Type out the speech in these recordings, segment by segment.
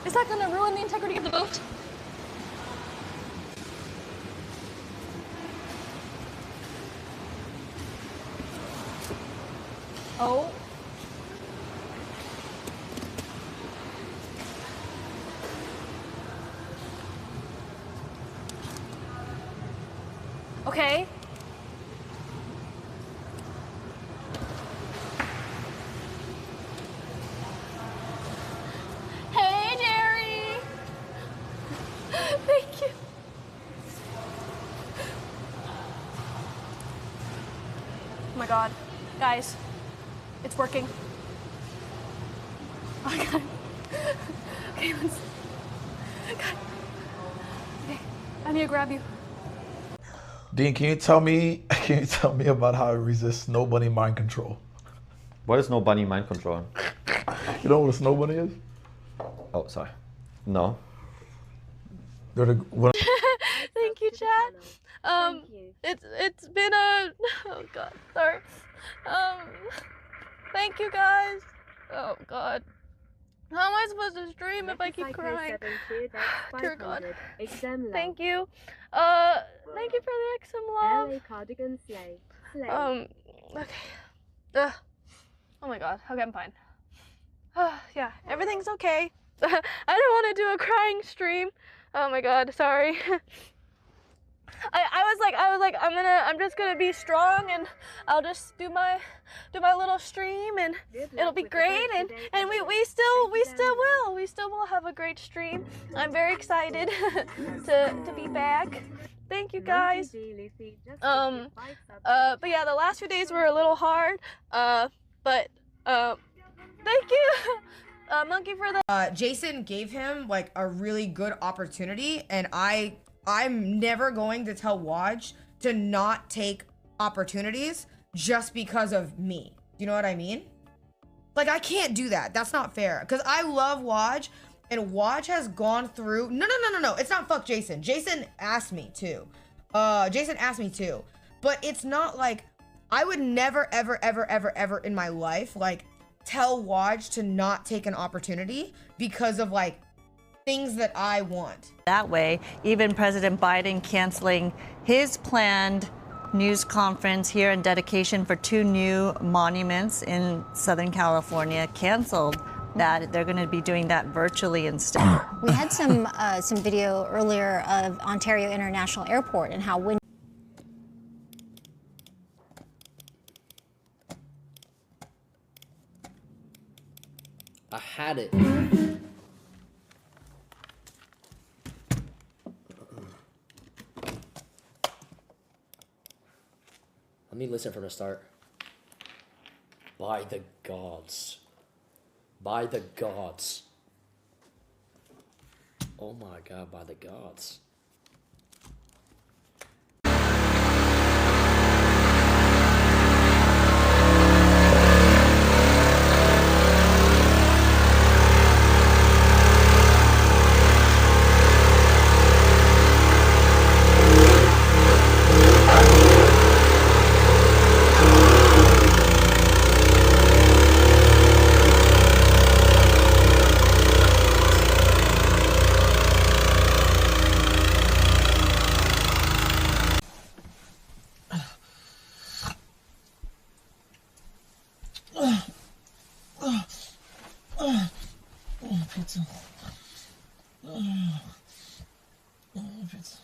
Is that gonna ruin the integrity of the boat? Oh. Okay. Hey, Jerry. Thank you. Oh my God, guys, it's working. Oh my God. Okay, let's. God. Okay, I need to grab you. Dean, can you tell me about how I resist snow bunny mind control? What is snow bunny mind control? You know what a snow bunny is? Oh, sorry. No. They're the what? Thank you, chat. It's been a oh God, sorry. Thank you guys. Oh God. How am I supposed to stream if I keep crying? Dear God. Thank you. Thank you for the XM love. Okay. Oh my God. Okay, I'm fine. Yeah, everything's okay. I don't want to do a crying stream. Oh my God, sorry. I was like, I'm just gonna be strong and I'll just do my little stream and it'll be great and we still will have a great stream. I'm very excited to be back. Thank you guys. But yeah, the last few days were a little hard. But thank you, Monkey, for the. Jayson gave him like a really good opportunity, and I'm never going to tell Waj to not take opportunities just because of me. Do you know what I mean? Like, I can't do that. That's not fair. Because I love Waj, and Waj has gone through... No. It's not fuck Jayson. Jayson asked me to. Jayson asked me to. But it's not like... I would never, ever in my life, like, tell Waj to not take an opportunity because of, like, things that I want. That way, even President Biden canceling his planned news conference here in dedication for 2 new monuments in Southern California canceled that. They're going to be doing that virtually instead. We had some video earlier of Ontario International Airport and how when I had it. Let me listen from the start. By the gods. By the gods. Oh my God, by the gods. Pizza. Pizza.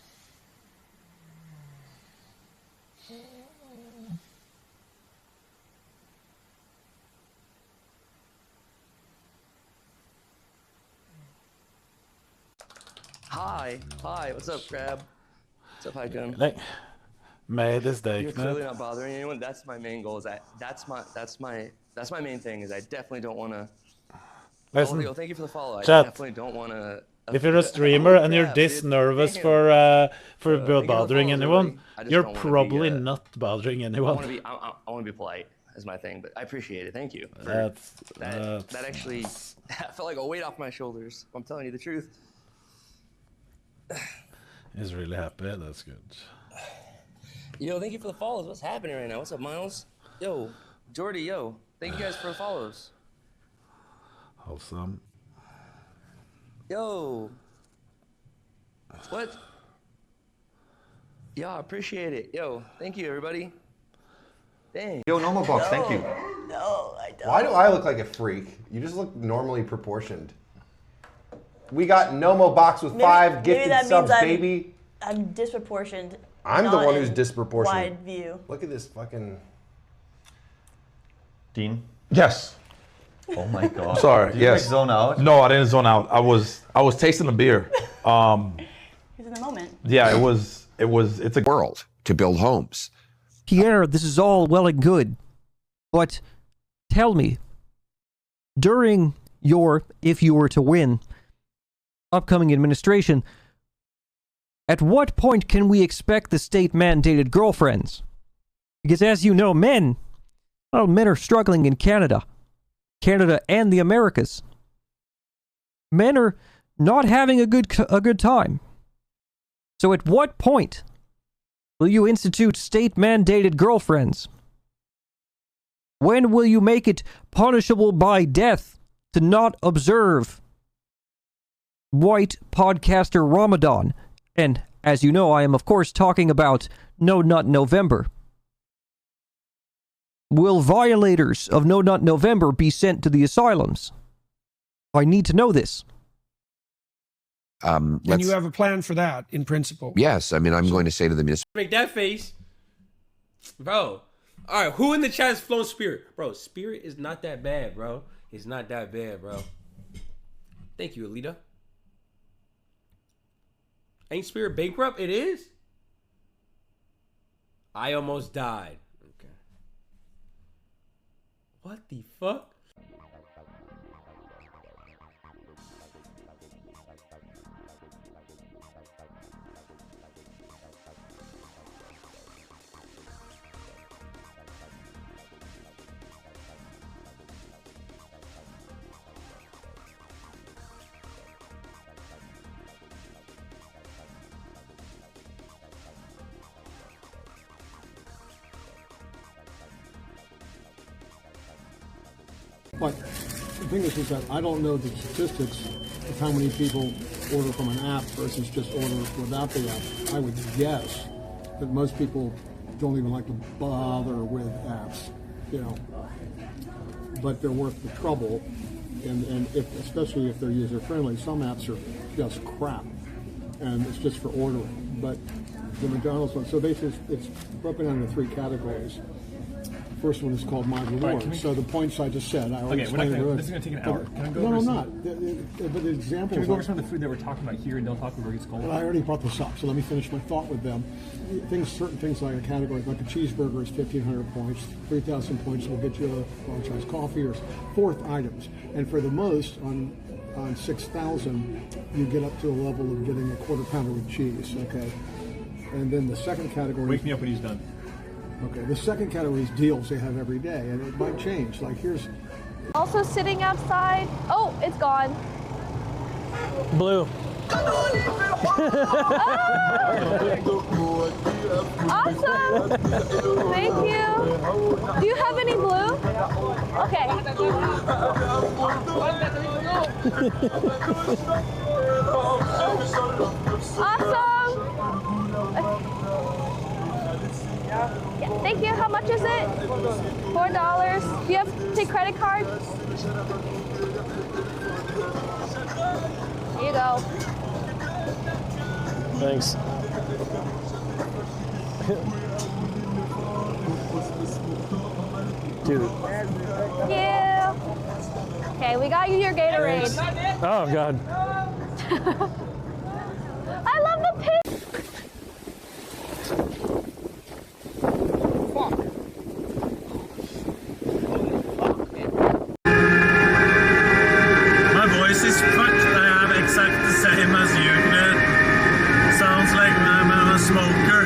Hi, what's up, Crab? What's up, Hycon? Hey, made this day. You're clearly not bothering anyone. That's my main goal. That's my main thing. Is I definitely don't want to. Listen, thank you for the follow. I chat. definitely don't want to. If you're a streamer and you're this nervous for bothering anyone, you're probably not bothering anyone. I want to be polite is my thing, but I appreciate it. Thank you. That actually felt like a weight off my shoulders. I'm telling you the truth. He's really happy. That's good. Yo, thank you for the follows. What's happening right now? What's up, Miles? Yo, Jordy, yo. Thank you guys for the follows. Awesome. Yo. What? Yo, I appreciate it. Yo, thank you, everybody. Dang. Yo, normal box, thank you. No, I don't. Why do I look like a freak? You just look normally proportioned. We got Nomo box with 5 gifted subs, baby. I'm disproportioned. I'm the one who's disproportionate. Wide view. Look at this fucking. Dean? Yes. Oh my god. Sorry, Did you yes. like zone out? No, I didn't zone out. I was tasting the beer. He's in the moment. Yeah, it's a world to build homes. Pierre, this is all well and good, but tell me, during your, if you were to win, upcoming administration, at what point can we expect the state-mandated girlfriends? Because as you know, men are struggling in Canada and the Americas. Men are not having a good time. So at what point will you institute state-mandated girlfriends? When will you make it punishable by death to not observe white podcaster Ramadan? And as you know, I am of course talking about No Nut November. Will violators of No Nut November be sent to the asylums? I need to know this. And you have a plan for that, in principle? Yes, I mean, I'm going to say to the municipal. Make that face. Bro. All right, who in the chat has flown Spirit? Bro, Spirit is not that bad, bro. It's not that bad, bro. Thank you, Alita. Ain't Spirit bankrupt? It is? I almost died. Okay. What the fuck? But the thing is that I don't know the statistics of how many people order from an app versus just order without the app. I would guess that most people don't even like to bother with apps, you know. But they're worth the trouble, and especially if they're user friendly. Some apps are just crap, and it's just for ordering. But the McDonald's one, so basically it's broken down into 3 categories. First one is called My Reward. Right, so the points I just said, I already explained it. This is going to take an hour. Can I go no, over I'm some, not. But the examples. Can we go over some of the food that we're talking about here and don't talk about where it's cold? Well, I already brought this up, so let me finish my thought with them. Certain things like a category, like a cheeseburger is 1,500 points. 3,000 points will get you a large-sized coffee or 4th items. And for the most, on 6,000, you get up to a level of getting a quarter pounder with cheese. Okay. And then the second category. Wake me up when he's done. Okay, the second category is deals they have every day, and it might change. Like here's... Also sitting outside. Oh, it's gone. Blue. Awesome. Thank you. Do you have any blue? Okay. Awesome. Yeah, thank you. How much is it? $4. Do you have to take credit card? Here you go. Thanks. Dude. Thank you. Okay, we got you your Gatorade. Oh, God. I love the pin. My voice is fucked. I have exact the same as you, Knut. Sounds like I'm a smoker.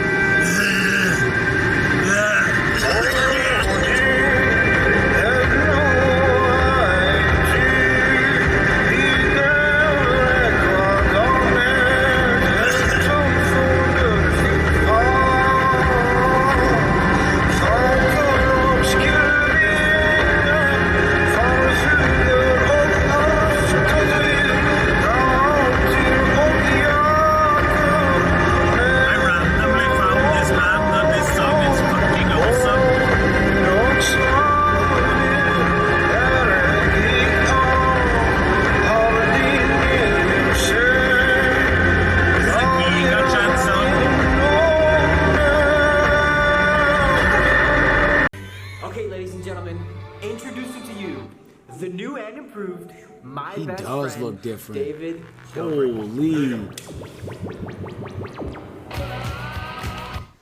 different. David. Holy.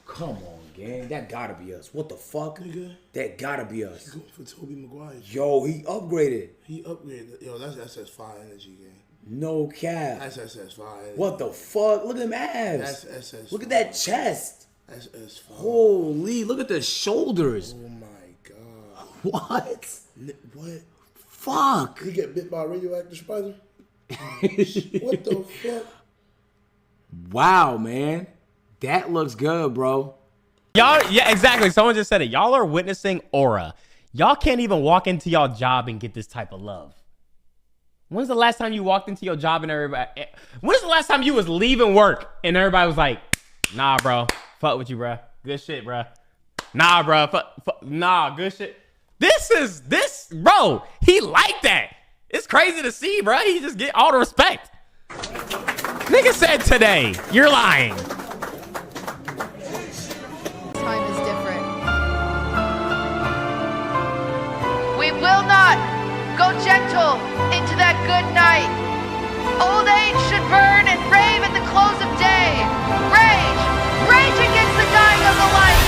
Come on, gang. That gotta be us. What the fuck? Nigga. That gotta be us. He's going for Toby Maguire. Yo, he upgraded. He upgraded. Yo, that's SS5 energy, gang. No cap. That's SS5 energy. What the fuck? Look at them abs. That's SS5. Look at that chest. That's SS5. Holy, look at the shoulders. Oh my god. What? What? Fuck. He get bit by a radioactive spider? What the fuck? Wow, man. That looks good, bro. Y'all, yeah, exactly. Someone just said it. Y'all are witnessing aura. Y'all can't even walk into y'all job and get this type of love. When's the last time you walked into your job and everybody... When's the last time you was leaving work and everybody was like, nah, bro. Fuck with you, bro. Good shit, bro. Nah, bro. Nah, good shit. Bro, he like that. It's crazy to see, bro. He just get all the respect. Nigga said today. You're lying. Time is different. We will not go gentle into that good night. Old age should burn and rave at the close of day. Rage against the dying of the light.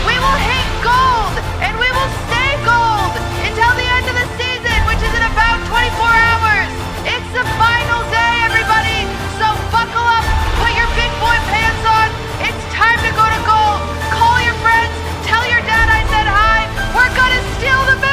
We will hate gold and we will stay gold until the end of the season, which is in about 24 hours. It's the final day, everybody. So buckle up, put your big boy pants on. It's time to go to gold. Call your friends, tell your dad I said hi. We're gonna steal the moon.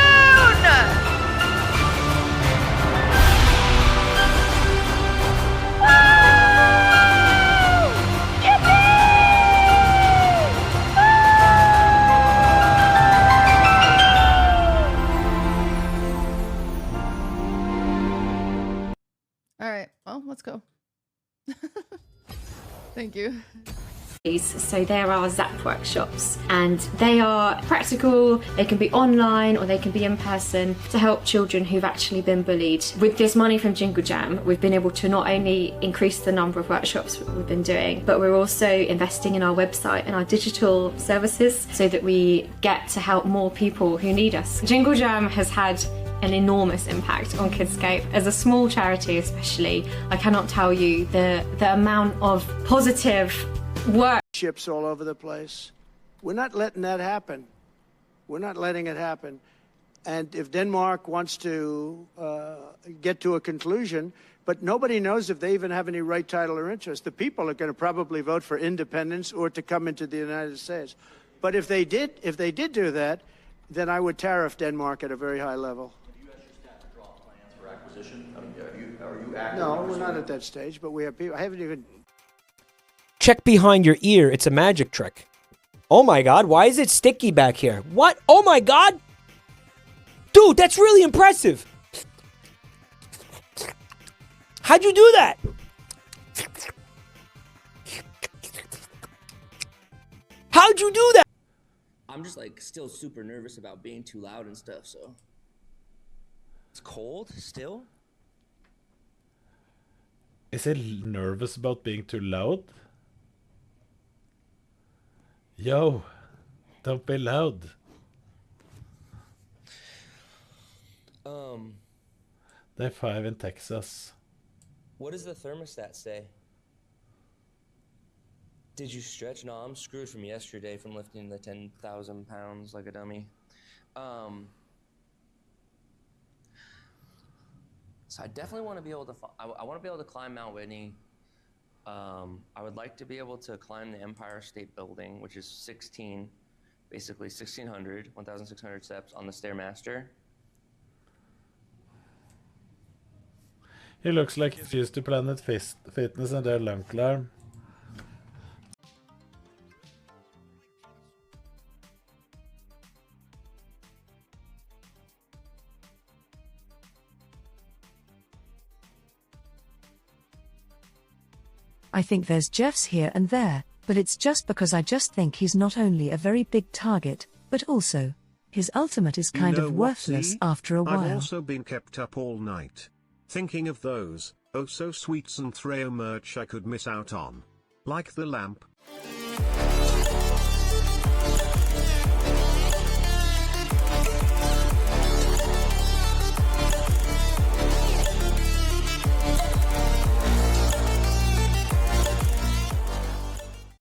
All right, well, let's go. Thank you. So there are ZAP workshops and they are practical, they can be online or they can be in person to help children who've actually been bullied. With this money from Jingle Jam, we've been able to not only increase the number of workshops we've been doing, but we're also investing in our website and our digital services so that we get to help more people who need us. Jingle Jam has had an enormous impact on Kidscape. As a small charity especially, I cannot tell you the amount of positive work. Ships all over the place. We're not letting that happen. We're not letting it happen. And if Denmark wants to get to a conclusion, but nobody knows if they even have any right, title, or interest. The people are going to probably vote for independence or to come into the United States. But if they did do that, then I would tariff Denmark at a very high level. No, we're not at that stage, but we have people. I haven't even. Check behind your ear. It's a magic trick. Oh my god, why is it sticky back here? What? Oh my god! Dude, that's really impressive! How'd you do that? How'd you do that? I'm just like still super nervous about being too loud and stuff, so. It's cold still? Is he nervous about being too loud? Yo, don't be loud. Day 5 in Texas. What does the thermostat say? Did you stretch? No, I'm screwed from yesterday from lifting the 10,000 pounds like a dummy. So I definitely want to be able to, I want to be able to climb Mount Whitney. I would like to be able to climb the Empire State Building, which is 1,600 steps on the Stairmaster. He looks like he's used to Planet Fitness and their lung climb. I think there's Jeffs here and there, but it's just because I just think he's not only a very big target, but also, his ultimate is kind of worthless after a while. I've also been kept up all night, thinking of those, oh so sweet Zentreya merch I could miss out on. Like the lamp.